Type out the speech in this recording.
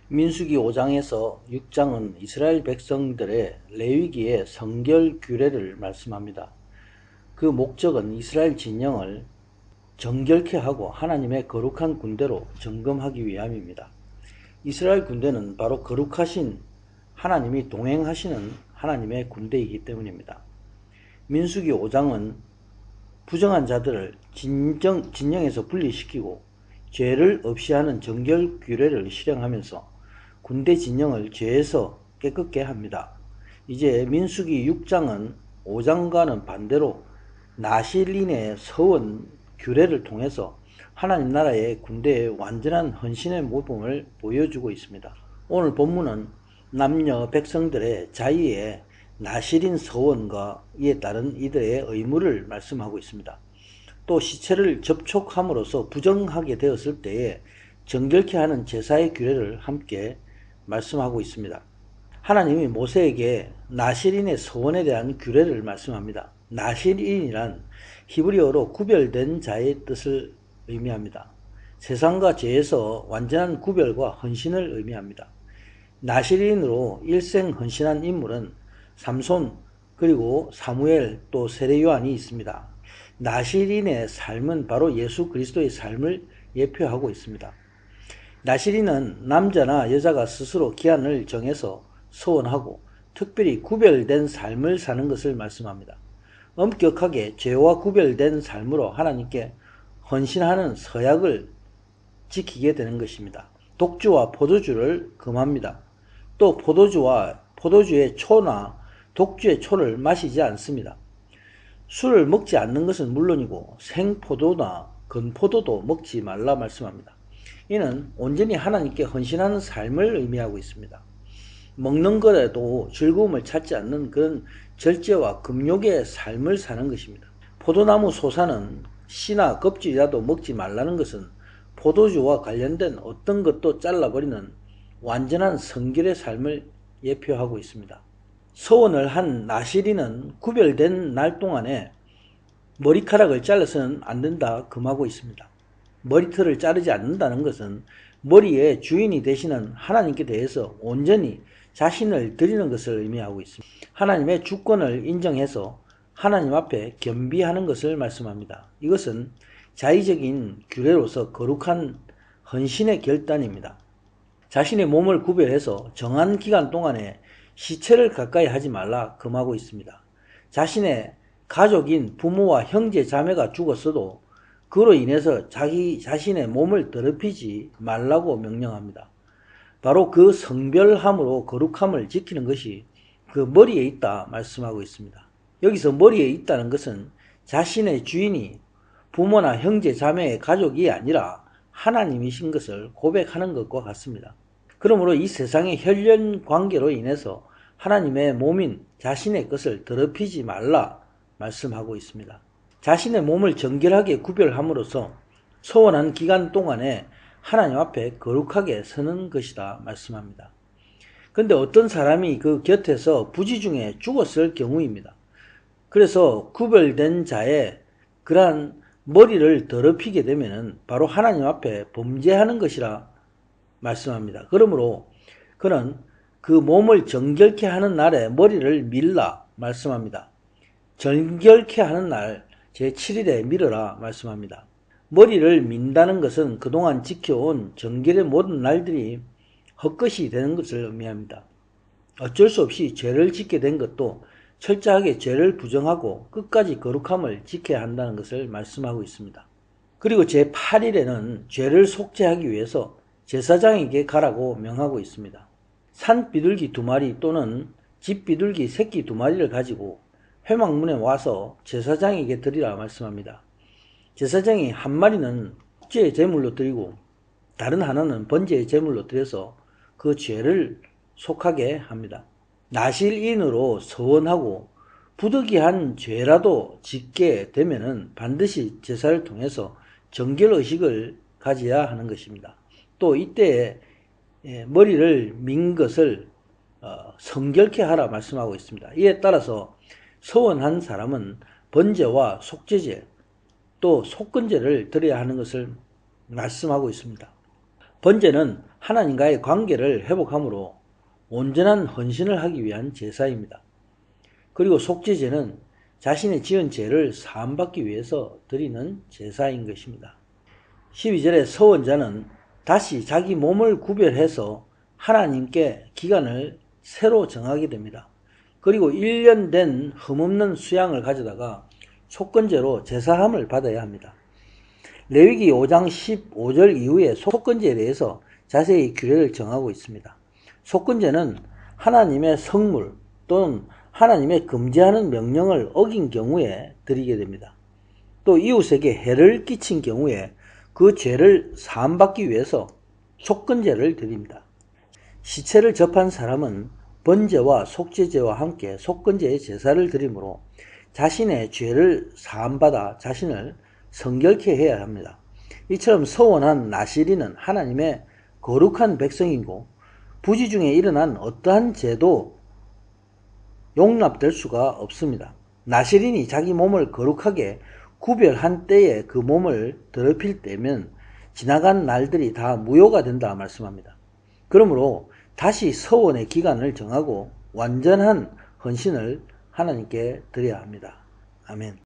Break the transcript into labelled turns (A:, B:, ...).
A: 민수기 5장에서 6장은 이스라엘 백성들의 레위기의 성결 규례를 말씀합니다. 그 목적은 이스라엘 진영을 정결케 하고 하나님의 거룩한 군대로 점검하기 위함입니다. 이스라엘 군대는 바로 거룩하신 하나님이 동행하시는 하나님의 군대이기 때문입니다. 민수기 5장은 부정한 자들을 진영에서 분리시키고 죄를 없이 하는 정결 규례를 실행하면서 군대 진영을 죄에서 깨끗게 합니다. 이제 민수기 6장은 5장과는 반대로 나실인의 서원 규례를 통해서 하나님 나라의 군대의 완전한 헌신의 모범을 보여주고 있습니다. 오늘 본문은 남녀 백성들의 자의에 나실인 서원과 이에 따른 이들의 의무를 말씀하고 있습니다. 또 시체를 접촉함으로써 부정하게 되었을 때에 정결케 하는 제사의 규례를 함께 말씀하고 있습니다. 하나님이 모세에게 나실인의 서원에 대한 규례를 말씀합니다. 나실인이란 히브리어로 구별된 자의 뜻을 의미합니다. 세상과 죄에서 완전한 구별과 헌신을 의미합니다. 나실인으로 일생 헌신한 인물은 삼손 그리고 사무엘 또 세례요한이 있습니다. 나실인의 삶은 바로 예수 그리스도의 삶을 예표하고 있습니다. 나실인은 남자나 여자가 스스로 기한을 정해서 서원하고 특별히 구별된 삶을 사는 것을 말씀합니다. 엄격하게 죄와 구별된 삶으로 하나님께 헌신하는 서약을 지키게 되는 것입니다. 독주와 포도주를 금합니다. 또 포도주와 포도주의 초나 독주의 초를 마시지 않습니다. 술을 먹지 않는 것은 물론이고 생포도나 건포도도 먹지 말라 말씀합니다. 이는 온전히 하나님께 헌신하는 삶을 의미하고 있습니다. 먹는 것에도 즐거움을 찾지 않는 그런 절제와 금욕의 삶을 사는 것입니다. 포도나무 소사는 씨나 껍질이라도 먹지 말라는 것은 포도주와 관련된 어떤 것도 잘라버리는 완전한 성결의 삶을 예표하고 있습니다. 서원을 한 나실인은 구별된 날 동안에 머리카락을 잘라서는 안 된다 금하고 있습니다. 머리털을 자르지 않는다는 것은 머리의 주인이 되시는 하나님께 대해서 온전히 자신을 드리는 것을 의미하고 있습니다. 하나님의 주권을 인정해서 하나님 앞에 겸비하는 것을 말씀합니다. 이것은 자의적인 규례로서 거룩한 헌신의 결단입니다. 자신의 몸을 구별해서 정한 기간 동안에 시체를 가까이 하지 말라 금하고 있습니다. 자신의 가족인 부모와 형제 자매가 죽었어도 그로 인해서 자기 자신의 몸을 더럽히지 말라고 명령합니다. 바로 그 성별함으로 거룩함을 지키는 것이 그 머리에 있다 말씀하고 있습니다. 여기서 머리에 있다는 것은 자신의 주인이 부모나 형제 자매의 가족이 아니라 하나님이신 것을 고백하는 것과 같습니다. 그러므로 이 세상의 혈연 관계로 인해서 하나님의 몸인 자신의 것을 더럽히지 말라 말씀하고 있습니다. 자신의 몸을 정결하게 구별함으로써 소원한 기간 동안에 하나님 앞에 거룩하게 서는 것이다 말씀합니다. 그런데 어떤 사람이 그 곁에서 부지 중에 죽었을 경우입니다. 그래서 구별된 자의 그러한 머리를 더럽히게 되면 바로 하나님 앞에 범죄하는 것이라 말씀합니다. 그러므로 그는 그 몸을 정결케 하는 날에 머리를 밀라 말씀합니다. 정결케 하는 날 제7일에 밀어라 말씀합니다. 머리를 민다는 것은 그동안 지켜온 정결의 모든 날들이 헛것이 되는 것을 의미합니다. 어쩔 수 없이 죄를 짓게 된 것도 철저하게 죄를 부정하고 끝까지 거룩함을 지켜야 한다는 것을 말씀하고 있습니다. 그리고 제8일에는 죄를 속죄하기 위해서 제사장에게 가라고 명하고 있습니다. 산 비둘기 2마리 또는 집 비둘기 새끼 2마리를 가지고 회막문에 와서 제사장에게 드리라 말씀합니다. 제사장이 한 마리는 속죄의 제물로 드리고 다른 하나는 번제의 제물로 드려서 그 죄를 속하게 합니다. 나실인으로 서원하고 부득이한 죄라도 짓게 되면은 반드시 제사를 통해서 정결의식을 가져야 하는 것입니다. 또 이때에 머리를 민 것을 성결케 하라 말씀하고 있습니다. 이에 따라서 서원한 사람은 번제와 속죄제 또 속건제를 드려야 하는 것을 말씀하고 있습니다. 번제는 하나님과의 관계를 회복함으로 온전한 헌신을 하기 위한 제사입니다. 그리고 속죄제는 자신의 지은 죄를 사함받기 위해서 드리는 제사인 것입니다. 12절에 서원자는 다시 자기 몸을 구별해서 하나님께 기간을 새로 정하게 됩니다. 그리고 1년 된 흠없는 수양을 가져다가 속건제로 제사함을 받아야 합니다. 레위기 5장 15절 이후에 속건제에 대해서 자세히 규례를 정하고 있습니다. 속건제는 하나님의 성물 또는 하나님의 금지하는 명령을 어긴 경우에 드리게 됩니다. 또 이웃에게 해를 끼친 경우에 그 죄를 사함받기 위해서 속건제를 드립니다. 시체를 접한 사람은 번제와 속죄제와 함께 속건제의 제사를 드리므로 자신의 죄를 사함받아 자신을 성결케 해야 합니다. 이처럼 서원한 나시린은 하나님의 거룩한 백성이고 부지 중에 일어난 어떠한 죄도 용납될 수가 없습니다. 나시린이 자기 몸을 거룩하게 구별한 때에 그 몸을 더럽힐 때면 지나간 날들이 다 무효가 된다 말씀합니다. 그러므로 다시 서원의 기간을 정하고 완전한 헌신을 하나님께 드려야 합니다. 아멘.